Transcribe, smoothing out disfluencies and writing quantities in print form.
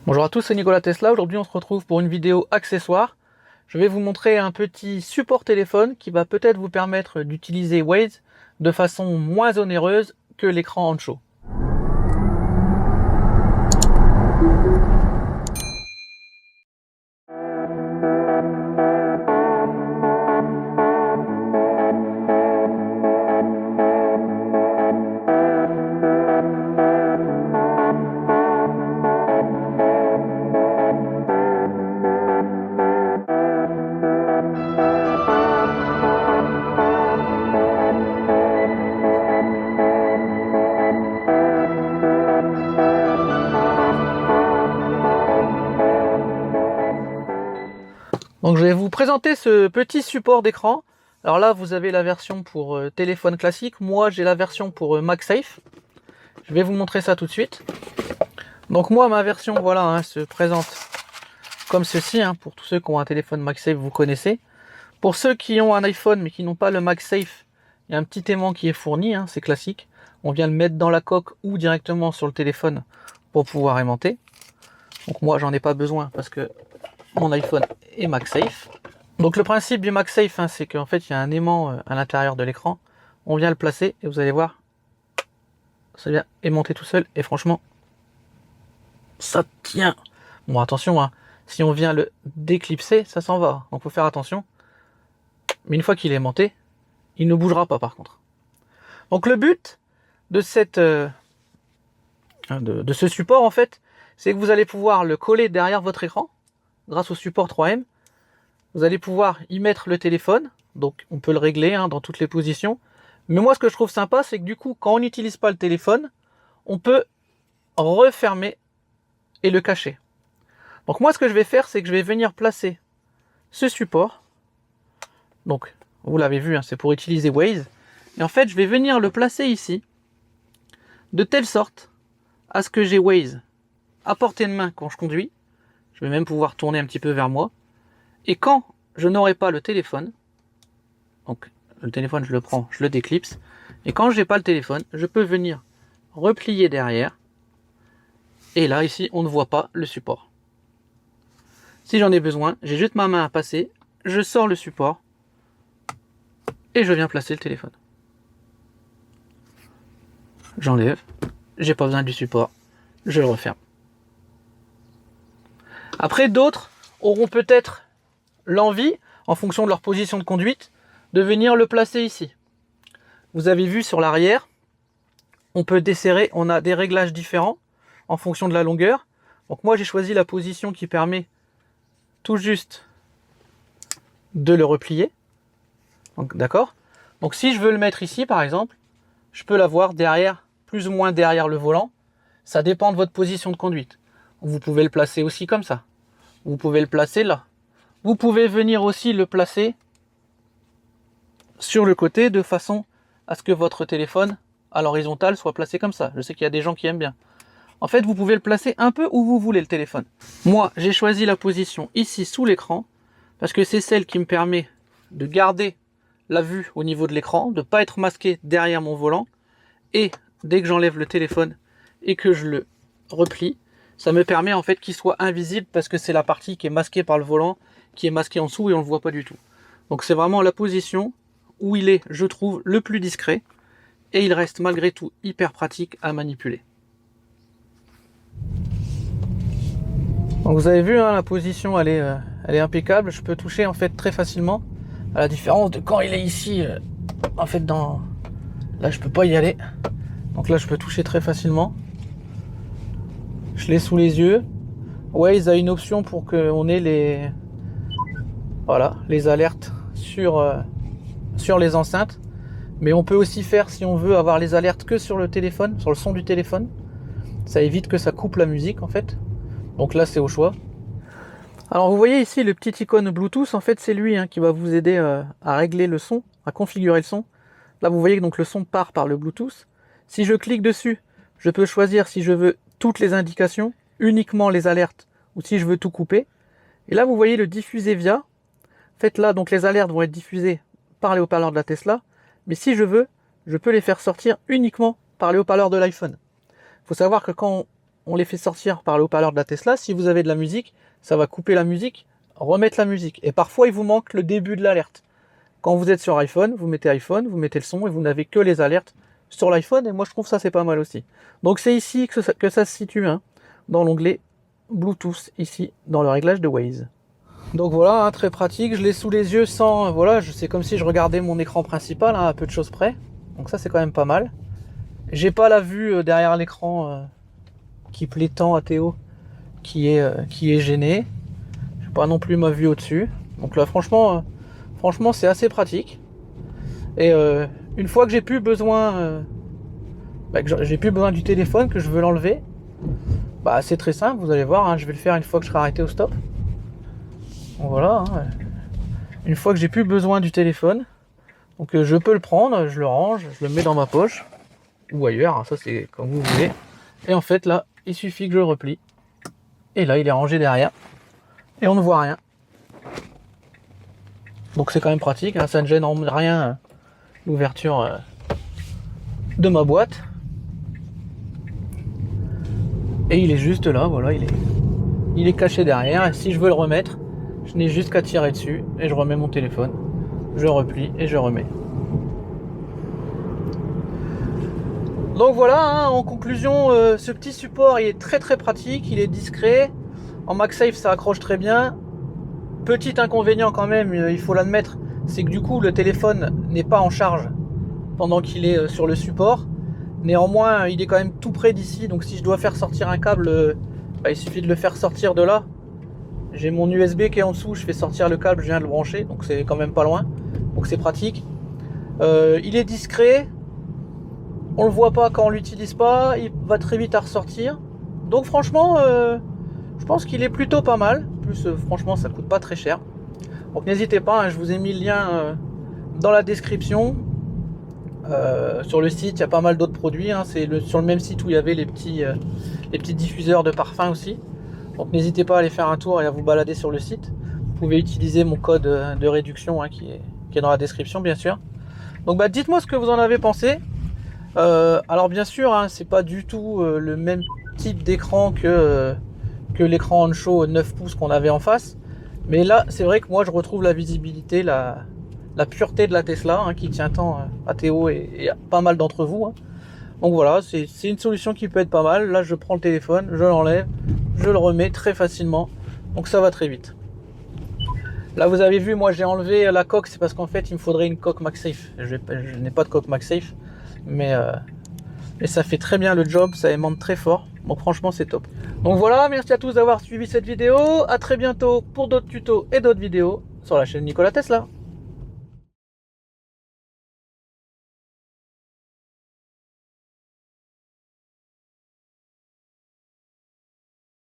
Bonjour à tous, c'est Nicolas Tesla. Aujourd'hui on se retrouve pour une vidéo accessoire. Je vais vous montrer un petit support téléphone qui va peut-être vous permettre d'utiliser Waze de façon moins onéreuse que l'écran Ancho. Donc je vais vous présenter ce petit support d'écran. Alors là vous avez la version pour téléphone classique, moi j'ai la version pour MagSafe. Je vais vous montrer ça tout de suite. Donc moi ma version voilà se présente comme ceci, pour tous ceux qui ont un téléphone MagSafe vous connaissez. Pour ceux qui ont un iPhone mais qui n'ont pas le MagSafe, il y a un petit aimant qui est fourni, c'est classique. On vient le mettre dans la coque ou directement sur le téléphone pour pouvoir aimanter. Donc moi j'en ai pas besoin parce que mon iPhone est MagSafe. Donc le principe du MagSafe, c'est qu'en fait il y a un aimant à l'intérieur de l'écran. On vient le placer et vous allez voir, ça vient aimanter tout seul et franchement, ça tient. Bon attention, si on vient le déclipser, ça s'en va. Donc faut faire attention. Mais une fois qu'il est aimanté, il ne bougera pas par contre. Donc le but de de ce support en fait, c'est que vous allez pouvoir le coller derrière votre écran grâce au support 3M. Vous allez pouvoir y mettre le téléphone, donc on peut le régler dans toutes les positions. Mais moi ce que je trouve sympa, c'est que du coup quand on n'utilise pas le téléphone, on peut refermer et le cacher. Donc moi ce que je vais faire, c'est que je vais venir placer ce support. Donc vous l'avez vu, c'est pour utiliser Waze. Et en fait je vais venir le placer ici, de telle sorte à ce que j'ai Waze à portée de main quand je conduis. Je vais même pouvoir tourner un petit peu vers moi. Et quand je n'aurai pas le téléphone, donc le téléphone je le prends, je le déclipse. Et quand je n'ai pas le téléphone, je peux venir replier derrière. Et là, ici, on ne voit pas le support. Si j'en ai besoin, j'ai juste ma main à passer, je sors le support et je viens placer le téléphone. J'enlève, j'ai pas besoin du support, je le referme. Après, d'autres auront peut-être l'envie, en fonction de leur position de conduite, de venir le placer ici. Vous avez vu sur l'arrière, on peut desserrer, on a des réglages différents en fonction de la longueur. Donc moi j'ai choisi la position qui permet tout juste de le replier. Donc d'accord. Donc si je veux le mettre ici par exemple, je peux l'avoir derrière, plus ou moins derrière le volant. Ça dépend de votre position de conduite. Vous pouvez le placer aussi comme ça. Vous pouvez le placer là. Vous pouvez venir aussi le placer sur le côté de façon à ce que votre téléphone à l'horizontale soit placé comme ça. Je sais qu'il y a des gens qui aiment bien. En fait, vous pouvez le placer un peu où vous voulez le téléphone. Moi, j'ai choisi la position ici sous l'écran parce que c'est celle qui me permet de garder la vue au niveau de l'écran, de ne pas être masqué derrière mon volant. Et dès que j'enlève le téléphone et que je le replie, ça me permet en fait qu'il soit invisible parce que c'est la partie qui est masquée par le volant, qui est masquée en dessous et on ne le voit pas du tout. Donc c'est vraiment la position où il est, je trouve, le plus discret et il reste malgré tout hyper pratique à manipuler. Donc vous avez vu, la position elle est impeccable. Je peux toucher en fait très facilement, à la différence de quand il est ici. En fait, là je peux pas y aller. Donc là je peux toucher très facilement. Je l'ai sous les yeux. Waze a une option pour qu'on ait les alertes sur les enceintes. Mais on peut aussi faire, si on veut, avoir les alertes que sur le téléphone, sur le son du téléphone. Ça évite que ça coupe la musique en fait. Donc là c'est au choix. Alors vous voyez ici le petit icône Bluetooth, en fait c'est lui qui va vous aider à régler le son, à configurer le son. Là vous voyez que donc le son part par le Bluetooth. Si je clique dessus, je peux choisir si je veux toutes les indications, uniquement les alertes, ou si je veux tout couper. Et là vous voyez le diffuser via. En fait là donc les alertes vont être diffusées par les haut-parleurs de la Tesla, mais si je veux, je peux les faire sortir uniquement par les haut-parleurs de l'iPhone. Il faut savoir que quand on les fait sortir par le haut-parleur de la Tesla. Si vous avez de la musique, ça va couper la musique, remettre la musique. Et parfois, il vous manque le début de l'alerte. Quand vous êtes sur iPhone, vous mettez le son et vous n'avez que les alertes sur l'iPhone. Et moi, je trouve ça, c'est pas mal aussi. Donc, c'est ici que ça se situe, hein, dans l'onglet Bluetooth, ici, dans le réglage de Waze. Donc voilà, hein, très pratique. Je l'ai sous les yeux sans... Voilà, c'est comme si je regardais mon écran principal, hein, à peu de choses près. Donc ça, c'est quand même pas mal. J'ai pas la vue derrière l'écran qui plaît tant à Théo, qui est gêné. J'ai pas non plus ma vue au-dessus. Donc là, franchement, c'est assez pratique. Et une fois que j'ai plus besoin, du téléphone, que je veux l'enlever, bah c'est très simple. Vous allez voir, hein, je vais le faire une fois que je serai arrêté au stop. Donc voilà. Hein. Une fois que j'ai plus besoin du téléphone, donc je peux le prendre, je le range, je le mets dans ma poche ou ailleurs. Hein, ça c'est comme vous voulez. Et en fait là, il suffit que je le replie. Et là, il est rangé derrière. Et on ne voit rien. Donc c'est quand même pratique. Hein, ça ne gêne en rien l'ouverture de ma boîte. Et il est juste là, voilà, il est caché derrière. Et si je veux le remettre, je n'ai juste qu'à tirer dessus et je remets mon téléphone. Je replie et je remets. Donc voilà, hein, en conclusion, ce petit support il est très très pratique, il est discret. En MagSafe ça accroche très bien. Petit inconvénient quand même, il faut l'admettre, c'est que du coup le téléphone n'est pas en charge pendant qu'il est sur le support. Néanmoins, il est quand même tout près d'ici, donc si je dois faire sortir un câble, il suffit de le faire sortir de là. J'ai mon USB qui est en dessous, je fais sortir le câble, je viens de le brancher, donc c'est quand même pas loin, donc c'est pratique. Il est discret, on le voit pas quand on l'utilise pas, il va très vite à ressortir. Donc franchement, je pense qu'il est plutôt pas mal. En plus, franchement, ça coûte pas très cher. Donc n'hésitez pas, hein, je vous ai mis le lien dans la description. Sur le site, il y a pas mal d'autres produits. Hein. C'est sur le même site où il y avait les petits diffuseurs de parfum aussi. Donc n'hésitez pas à aller faire un tour et à vous balader sur le site. Vous pouvez utiliser mon code de réduction hein, qui est dans la description, bien sûr. Donc dites-moi ce que vous en avez pensé. Alors bien sûr, hein, c'est pas du tout le même type d'écran que l'écran on-show 9 pouces qu'on avait en face. Mais là, c'est vrai que moi, je retrouve la visibilité, la pureté de la Tesla, hein, qui tient tant à Théo et à pas mal d'entre vous. Hein. Donc voilà, c'est une solution qui peut être pas mal. Là, je prends le téléphone, je l'enlève, je le remets très facilement. Donc ça va très vite. Là, vous avez vu, moi, j'ai enlevé la coque. C'est parce qu'en fait, il me faudrait une coque MagSafe. Je n'ai pas de coque MagSafe. Mais ça fait très bien le job, ça aimante très fort. Donc franchement, c'est top. Donc voilà, merci à tous d'avoir suivi cette vidéo. À très bientôt pour d'autres tutos et d'autres vidéos sur la chaîne Nicolas Tesla.